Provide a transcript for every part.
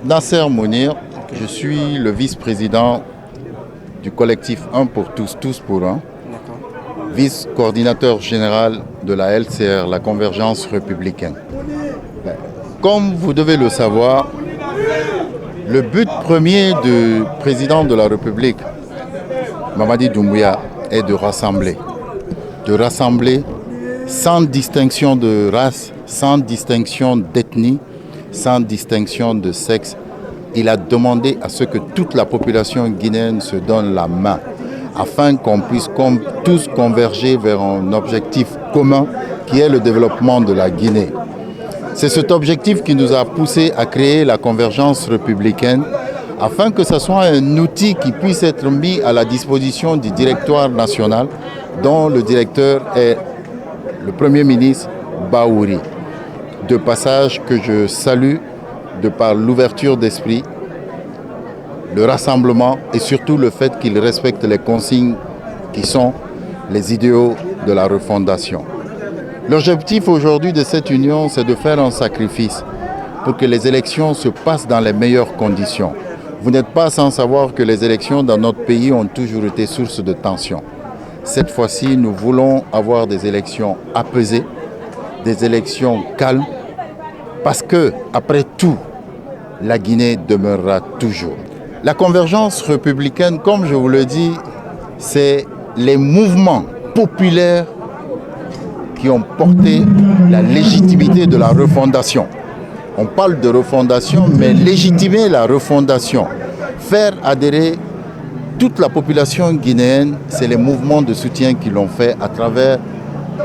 Nasser Mounir, je suis le vice-président du collectif Un pour tous, tous pour un, vice-coordinateur général de la LCR, la Convergence républicaine. Comme vous devez le savoir, le but premier du président de la République, Mamadi Doumbouya, est de rassembler sans distinction de race, sans distinction d'ethnie, sans distinction de sexe. Il a demandé à ce que toute la population guinéenne se donne la main afin qu'on puisse tous converger vers un objectif commun qui est le développement de la Guinée. C'est cet objectif qui nous a poussé à créer la Convergence républicaine afin que ce soit un outil qui puisse être mis à la disposition du directoire national dont le directeur est le Premier ministre Bahouri. De passage que je salue de par l'ouverture d'esprit, le rassemblement et surtout le fait qu'il respecte les consignes qui sont les idéaux de la refondation. L'objectif aujourd'hui de cette union, c'est de faire un sacrifice pour que les élections se passent dans les meilleures conditions. Vous n'êtes pas sans savoir que les élections dans notre pays ont toujours été source de tension. Cette fois-ci, nous voulons avoir des élections apaisées, des élections calmes, parce que, après tout, la Guinée demeurera toujours. La convergence républicaine, comme je vous le dis, c'est les mouvements populaires qui ont porté la légitimité de la refondation. On parle de refondation, mais légitimer la refondation, faire adhérer toute la population guinéenne, c'est les mouvements de soutien qui l'ont fait à travers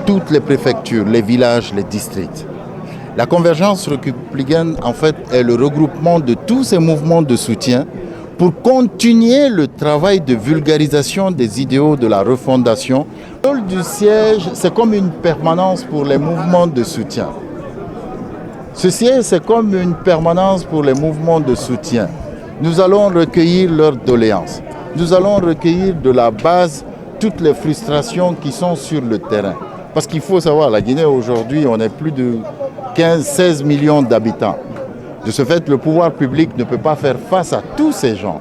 toutes les préfectures, les villages, les districts. La convergence républicaine, en fait, est le regroupement de tous ces mouvements de soutien pour continuer le travail de vulgarisation des idéaux de la refondation. Le rôle du siège, c'est comme une permanence pour les mouvements de soutien. Ce siège, c'est comme une permanence pour les mouvements de soutien. Nous allons recueillir leurs doléances. Nous allons recueillir de la base toutes les frustrations qui sont sur le terrain. Parce qu'il faut savoir, la Guinée aujourd'hui, on est plus de 15-16 millions d'habitants. De ce fait, le pouvoir public ne peut pas faire face à tous ces gens.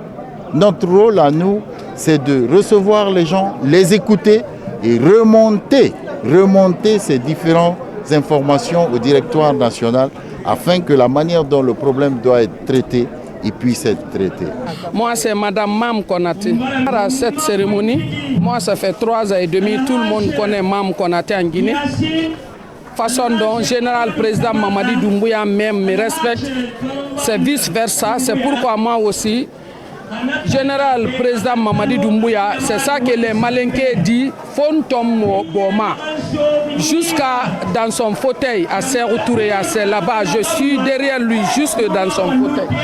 Notre rôle à nous, c'est de recevoir les gens, les écouter et remonter ces différentes informations au directoire national afin que la manière dont le problème doit être traité, il puisse être traité. Moi, c'est Madame Mam Konaté. À cette cérémonie, moi, ça fait 3 ans et demi, tout le monde connaît Mam Konaté en Guinée. Façon dont général président Mamadi Doumbouya même me respecte, c'est vice-versa. C'est pourquoi moi aussi, général président Mamadi Doumbouya, c'est ça que les Malinké disent, Fontom Boma. Jusqu'à dans son fauteuil, à Serre Touré, à là-bas, je suis derrière lui, jusque dans son fauteuil.